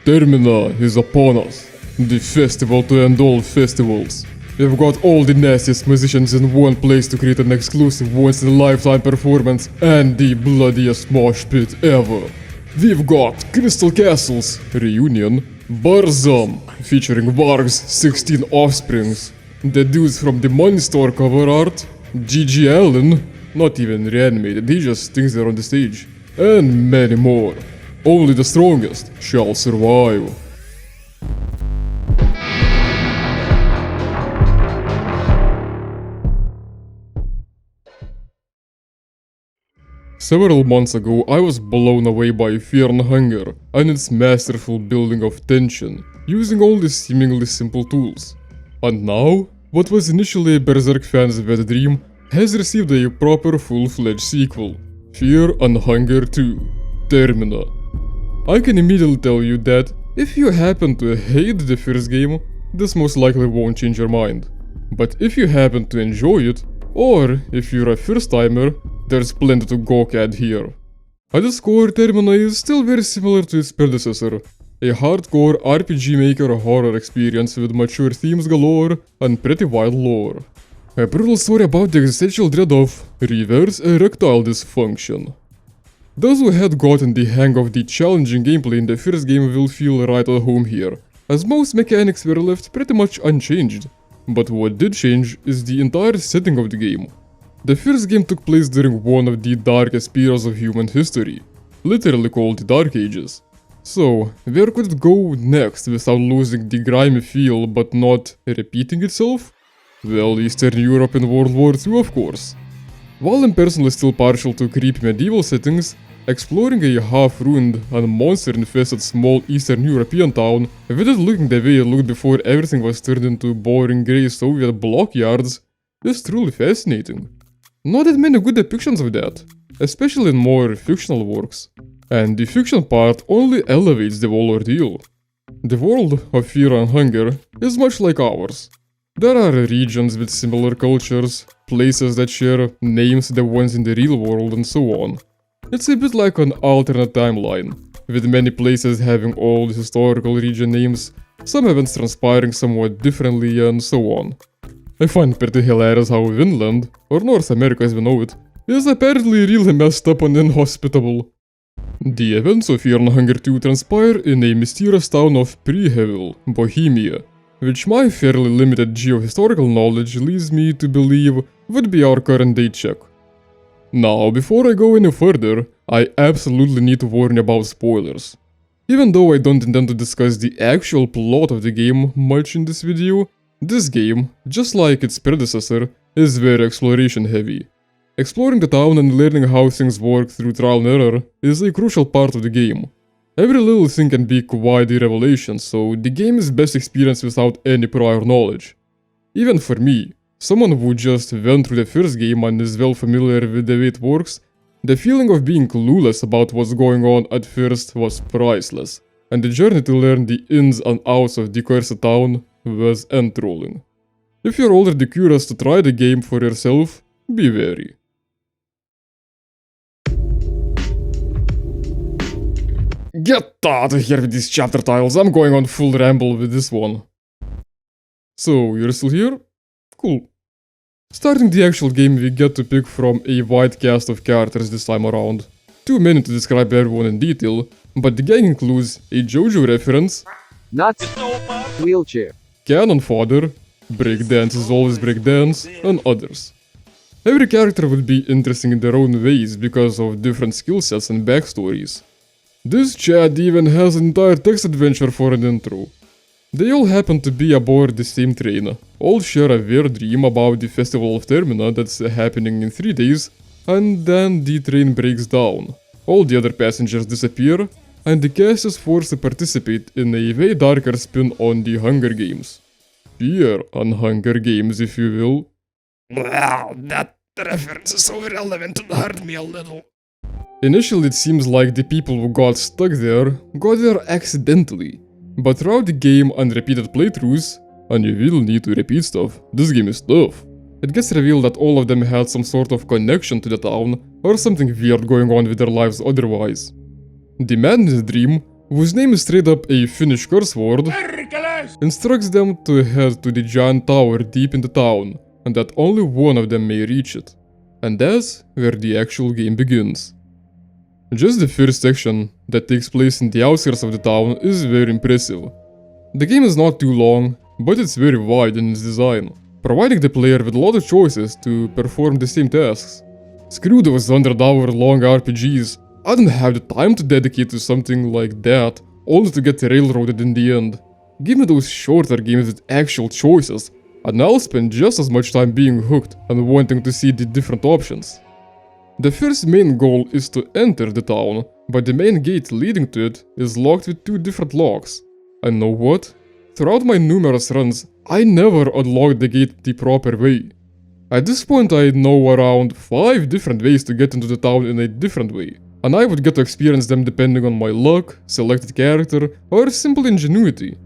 Termina is upon us. The festival to end all festivals. We've got all the nastiest musicians in one place to create an exclusive once-in-a-lifetime performance and the bloodiest mosh pit ever. We've got Crystal Castles Reunion, Barzam featuring Varg's 16 Offsprings, the dudes from the Money Store cover art, G.G. Allen, not even reanimated, he just thinks they're on the stage, and many more. Only the strongest shall survive. Several months ago, I was blown away by Fear and Hunger and its masterful building of tension, using only seemingly simple tools. And now, what was initially a Berserk fan's wet dream has received a proper full-fledged sequel, Fear and Hunger 2, Termina. I can immediately tell you that if you happen to hate the first game, this most likely won't change your mind. But if you happen to enjoy it, or if you're a first-timer, there's plenty to gawk at here. At its core, Termina is still very similar to its predecessor, a hardcore RPG Maker horror experience with mature themes galore and pretty wild lore. A brutal story about the existential dread of reverse erectile dysfunction. Those who had gotten the hang of the challenging gameplay in the first game will feel right at home here, as most mechanics were left pretty much unchanged. But what did change is the entire setting of the game. The first game took place during one of the darkest eras of human history, literally called the Dark Ages. So, where could it go next without losing the grimy feel but not repeating itself? Well, Eastern Europe in World War II, of course. While I'm personally still partial to creepy medieval settings, exploring a half-ruined and monster-infested small Eastern European town with it looking the way it looked before everything was turned into boring grey Soviet block yards is truly fascinating. Not that many good depictions of that, especially in more fictional works. And the fiction part only elevates the whole ordeal. The world of Fear and Hunger is much like ours. There are regions with similar cultures, places that share names to the ones in the real world and so on. It's a bit like an alternate timeline, with many places having old historical region names, some events transpiring somewhat differently and so on. I find pretty hilarious how Vinland, or North America as we know it, is apparently really messed up and inhospitable. The events of Fear and Hunger 2 transpire in a mysterious town of Prihevil, Bohemia, which my fairly limited geohistorical knowledge leads me to believe would be our current day check. Now, before I go any further, I absolutely need to warn you about spoilers. Even though I don't intend to discuss the actual plot of the game much in this video, this game, just like its predecessor, is very exploration heavy. Exploring the town and learning how things work through trial and error is a crucial part of the game. Every little thing can be quite a revelation, so the game is best experienced without any prior knowledge. Even for me, someone who just went through the first game and is well familiar with the way it works, the feeling of being clueless about what's going on at first was priceless, and the journey to learn the ins and outs of the cursed town was enthralling. If you're already curious to try the game for yourself, be wary. Get out of here with these chapter titles, I'm going on full ramble with this one. So, you're still here? Cool. Starting the actual game, we get to pick from a wide cast of characters this time around. Too many to describe everyone in detail, but the gang includes a JoJo reference, Nuts, wheelchair, Canon Fodder, Breakdance is always breakdance, and others. Every character will be interesting in their own ways because of different skill sets and backstories. This chat even has an entire text adventure for an intro. They all happen to be aboard the same train, all share a weird dream about the festival of Termina that's happening in 3 days, and then the train breaks down. All the other passengers disappear, and the cast is forced to participate in a way darker spin on the Hunger Games. Fear and Hunger Games, if you will. Wow, that reference is so relevant and hurt me a little. Initially it seems like the people who got stuck there got there accidentally, but throughout the game and repeated playthroughs, and you will need to repeat stuff, this game is tough, it gets revealed that all of them had some sort of connection to the town or something weird going on with their lives otherwise. The man in his dream whose name is straight up a Finnish curse word, instructs them to head to the giant tower deep in the town, and that only one of them may reach it. And that's where the actual game begins. Just the first section, that takes place in the outskirts of the town, is very impressive. The game is not too long, but it's very wide in its design, providing the player with a lot of choices to perform the same tasks. Screw those 100-hour long RPGs, I don't have the time to dedicate to something like that, only to get railroaded in the end. Give me those shorter games with actual choices, and I'll spend just as much time being hooked and wanting to see the different options. The first main goal is to enter the town, but the main gate leading to it is locked with 2 different locks. And know what? Throughout my numerous runs, I never unlocked the gate the proper way. At this point I know around 5 different ways to get into the town in a different way, and I would get to experience them depending on my luck, selected character, or simple ingenuity.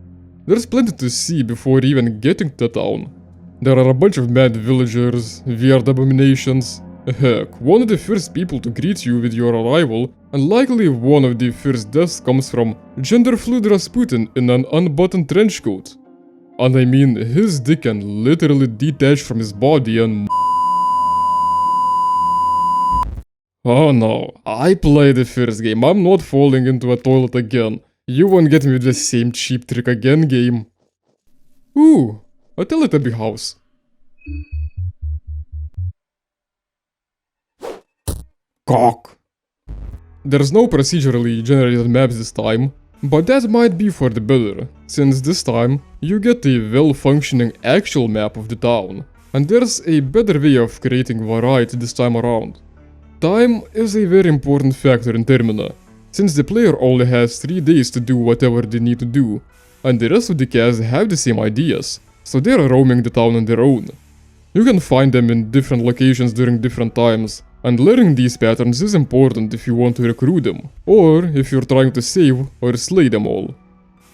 There's plenty to see before even getting to the town. There are a bunch of mad villagers, weird abominations. Heck, one of the first people to greet you with your arrival, and likely one of the first deaths comes from gender-fluid Rasputin in an unbuttoned trench coat. And I mean, his dick can literally detach from his body and... Oh no, I played the first game, I'm not falling into a toilet again. You won't get me with the same cheap trick again, game. Ooh, a Teletubby house. Cock. There's no procedurally generated maps this time, but that might be for the better, since this time you get a well-functioning actual map of the town, and there's a better way of creating variety this time around. Time is a very important factor in Termina, since the player only has 3 days to do whatever they need to do, and the rest of the cast have the same ideas, so they're roaming the town on their own. You can find them in different locations during different times, and learning these patterns is important if you want to recruit them, or if you're trying to save or slay them all.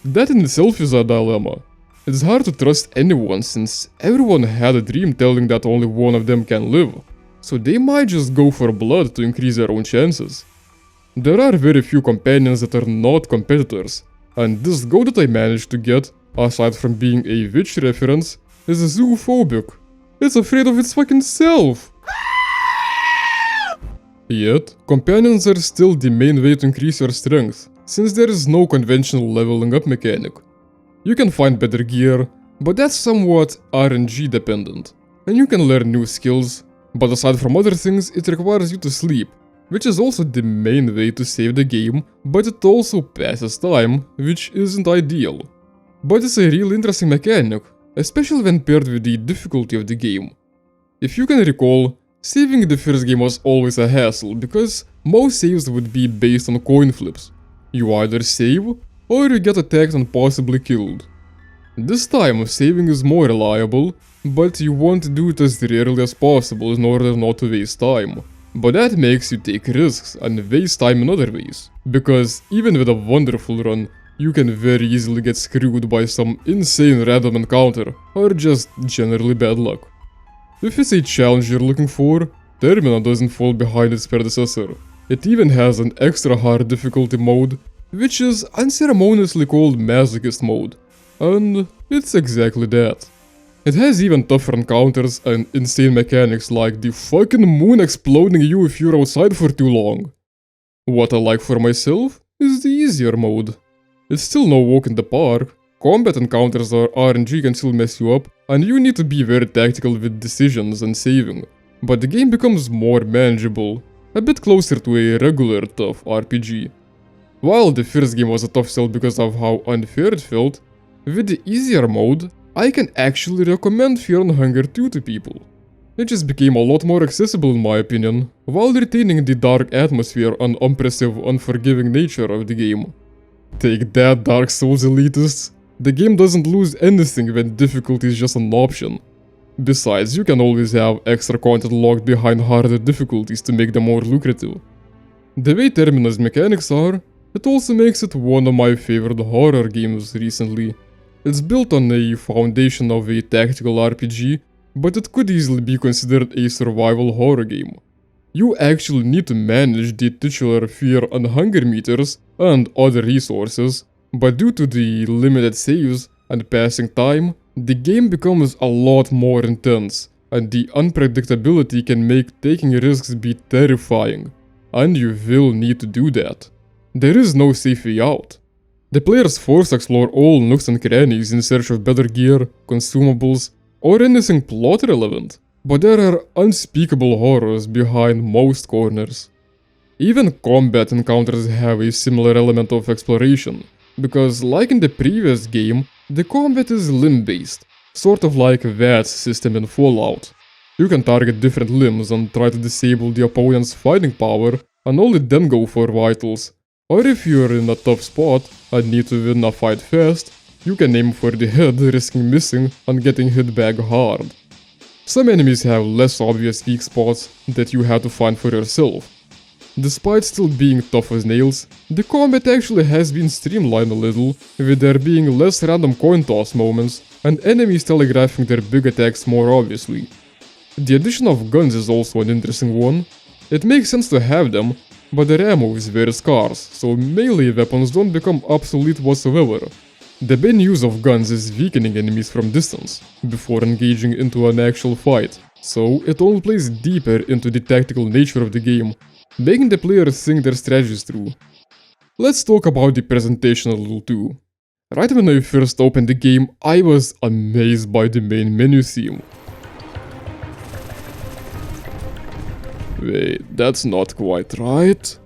That in itself is a dilemma. It's hard to trust anyone since everyone had a dream telling that only one of them can live, so they might just go for blood to increase their own chances. There are very few companions that are not competitors, and this goat that I managed to get, aside from being a witch reference, is zoophobic. It's afraid of its fucking self! Yet, companions are still the main way to increase your strength, since there is no conventional leveling up mechanic. You can find better gear, but that's somewhat RNG dependent, and you can learn new skills, but aside from other things, it requires you to sleep, which is also the main way to save the game, but it also passes time, which isn't ideal. But it's a real interesting mechanic, especially when paired with the difficulty of the game. If you can recall, saving in the first game was always a hassle, because most saves would be based on coin flips. You either save, or you get attacked and possibly killed. This time, saving is more reliable, but you want to do it as rarely as possible in order not to waste time. But that makes you take risks and waste time in other ways, because even with a wonderful run, you can very easily get screwed by some insane random encounter, or just generally bad luck. If it's a challenge you're looking for, Termina doesn't fall behind its predecessor. It even has an extra hard difficulty mode, which is unceremoniously called Masochist mode, and it's exactly that. It has even tougher encounters and insane mechanics like the fucking moon exploding you if you're outside for too long. What I like for myself is the easier mode. It's still no walk in the park, combat encounters or RNG can still mess you up, and you need to be very tactical with decisions and saving, but the game becomes more manageable, a bit closer to a regular tough RPG. While the first game was a tough sell because of how unfair it felt, with the easier mode, I can actually recommend Fear and Hunger 2 to people. It just became a lot more accessible in my opinion, while retaining the dark atmosphere and oppressive, unforgiving nature of the game. Take that, Dark Souls elitists! The game doesn't lose anything when difficulty is just an option. Besides, you can always have extra content locked behind harder difficulties to make them more lucrative. The way Termina's mechanics are, it also makes it one of my favorite horror games recently. It's built on a foundation of a tactical RPG, but it could easily be considered a survival horror game. You actually need to manage the titular fear and hunger meters and other resources, but due to the limited saves and passing time, the game becomes a lot more intense, and the unpredictability can make taking risks be terrifying, and you will need to do that. There is no safe way out. The players force explore all nooks and crannies in search of better gear, consumables, or anything plot relevant, but there are unspeakable horrors behind most corners. Even combat encounters have a similar element of exploration, because like in the previous game, the combat is limb-based, sort of like VATS system in Fallout. You can target different limbs and try to disable the opponent's fighting power and only then go for vitals. Or if you're in a tough spot and need to win a fight fast, you can aim for the head, risking missing and getting hit back hard. Some enemies have less obvious weak spots that you have to find for yourself. Despite still being tough as nails, the combat actually has been streamlined a little, with there being less random coin toss moments and enemies telegraphing their big attacks more obviously. The addition of guns is also an interesting one. It makes sense to have them, but their ammo is very scarce, so melee weapons don't become obsolete whatsoever. The main use of guns is weakening enemies from distance, before engaging into an actual fight, so it only plays deeper into the tactical nature of the game, making the players think their strategies through. Let's talk about the presentation a little too. Right when I first opened the game, I was amazed by the main menu theme. Wait, that's not quite right.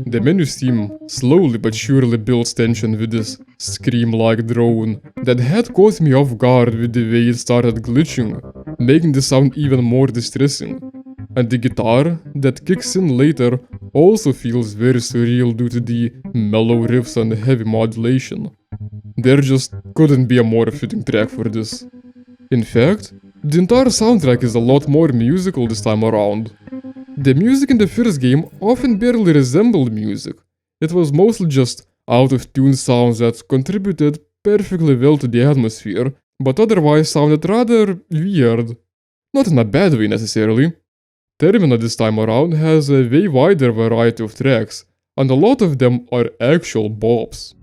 The menu theme slowly but surely builds tension with this scream-like drone that had caught me off guard with the way it started glitching, making the sound even more distressing. And the guitar that kicks in later also feels very surreal due to the mellow riffs and heavy modulation. There just couldn't be a more fitting track for this. In fact, the entire soundtrack is a lot more musical this time around. The music in the first game often barely resembled music. It was mostly just out-of-tune sounds that contributed perfectly well to the atmosphere, but otherwise sounded rather weird. Not in a bad way necessarily. Termina this time around has a way wider variety of tracks, and a lot of them are actual bops.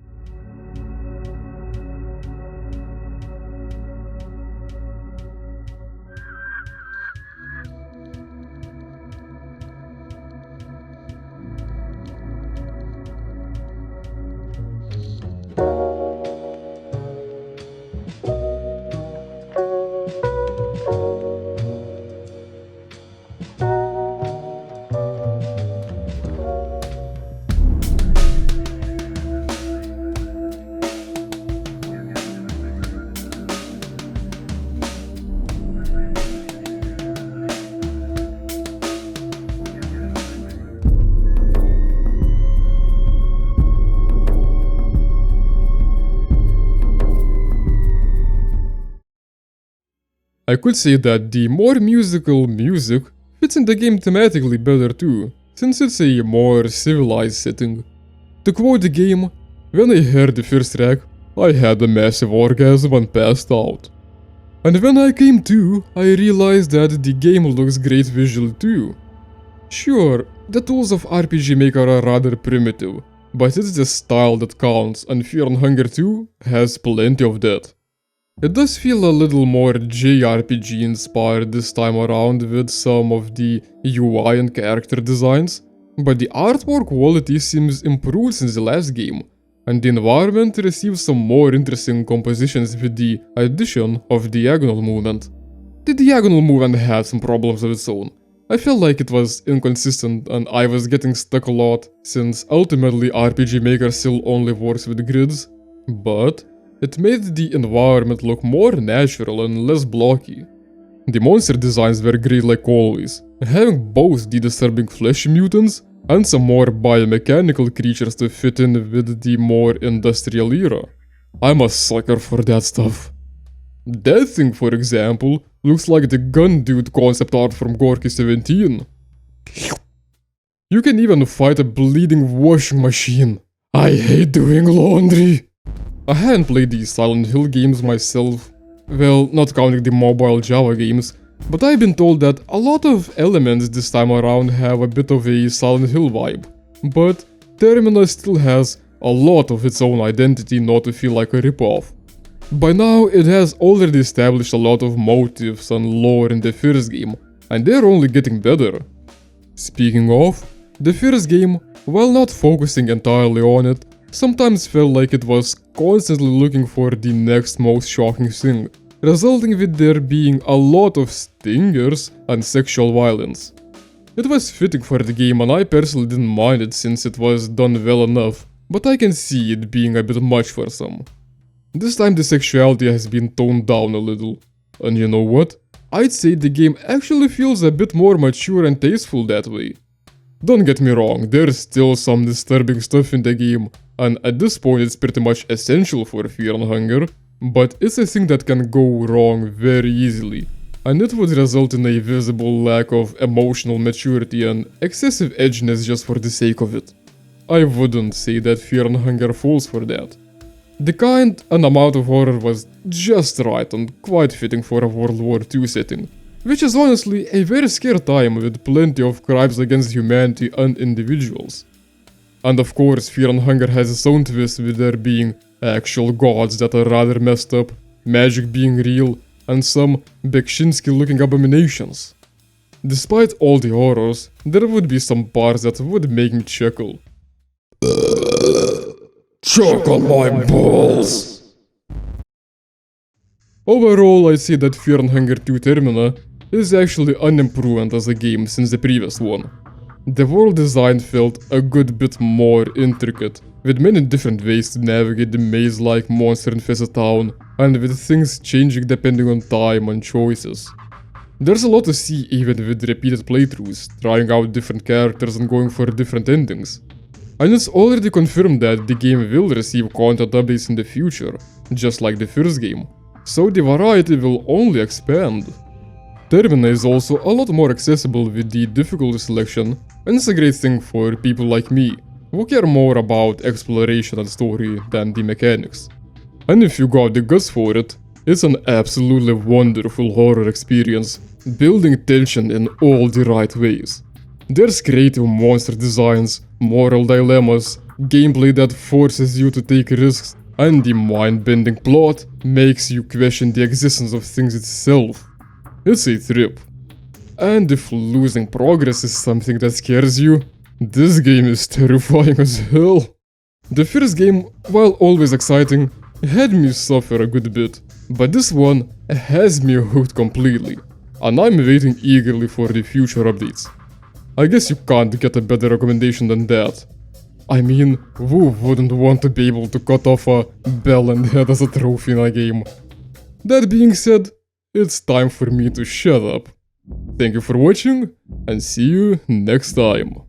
I could say that the more musical music fits in the game thematically better too, since it's a more civilized setting. To quote the game, when I heard the first track, I had a massive orgasm and passed out. And when I came to, I realized that the game looks great visually too. Sure, the tools of RPG Maker are rather primitive, but it's the style that counts, and Fear and Hunger 2 has plenty of that. It does feel a little more JRPG inspired this time around with some of the UI and character designs, but the artwork quality seems improved since the last game, and the environment receives some more interesting compositions with the addition of diagonal movement. The diagonal movement had some problems of its own. I felt like it was inconsistent and I was getting stuck a lot, since ultimately RPG Maker still only works with grids, but it made the environment look more natural and less blocky. The monster designs were great like always, having both the disturbing fleshy mutants and some more biomechanical creatures to fit in with the more industrial era. I'm a sucker for that stuff. That thing, for example, looks like the gun dude concept art from Gorky 17. You can even fight a bleeding washing machine. I hate doing laundry. I hadn't played these Silent Hill games myself. Well, not counting the mobile Java games, but I've been told that a lot of elements this time around have a bit of a Silent Hill vibe. But Termina still has a lot of its own identity not to feel like a ripoff. By now, it has already established a lot of motives and lore in the first game, and they're only getting better. Speaking of, the first game, while not focusing entirely on it, sometimes felt like it was constantly looking for the next most shocking thing, resulting with there being a lot of stingers and sexual violence. It was fitting for the game and I personally didn't mind it since it was done well enough, but I can see it being a bit much for some. This time the sexuality has been toned down a little, and you know what? I'd say the game actually feels a bit more mature and tasteful that way. Don't get me wrong, there's still some disturbing stuff in the game, and at this point it's pretty much essential for Fear and Hunger, but it's a thing that can go wrong very easily, and it would result in a visible lack of emotional maturity and excessive edginess just for the sake of it. I wouldn't say that Fear and Hunger falls for that. The kind and amount of horror was just right and quite fitting for a World War II setting, which is honestly a very scary time with plenty of crimes against humanity and individuals. And of course, Fear and Hunger has its own twist with there being actual gods that are rather messed up, magic being real, and some Beksinski-looking abominations. Despite all the horrors, there would be some parts that would make me chuckle. Choke on my balls! Overall, I see that Fear and Hunger 2 Termina is actually an improvement as a game since the previous one. The world design felt a good bit more intricate, with many different ways to navigate the maze-like monster-infested town, and with things changing depending on time and choices. There's a lot to see even with repeated playthroughs, trying out different characters and going for different endings. And it's already confirmed that the game will receive content updates in the future, just like the first game, so the variety will only expand. Termina is also a lot more accessible with the difficulty selection, and it's a great thing for people like me, who care more about exploration and story than the mechanics. And if you got the guts for it, it's an absolutely wonderful horror experience, building tension in all the right ways. There's creative monster designs, moral dilemmas, gameplay that forces you to take risks, and the mind-bending plot makes you question the existence of things itself. It's a trip. And if losing progress is something that scares you, this game is terrifying as hell. The first game, while always exciting, had me suffer a good bit, but this one has me hooked completely, and I'm waiting eagerly for the future updates. I guess you can't get a better recommendation than that. I mean, who wouldn't want to be able to cut off a bell and head as a trophy in a game? That being said, it's time for me to shut up. Thank you for watching, and see you next time.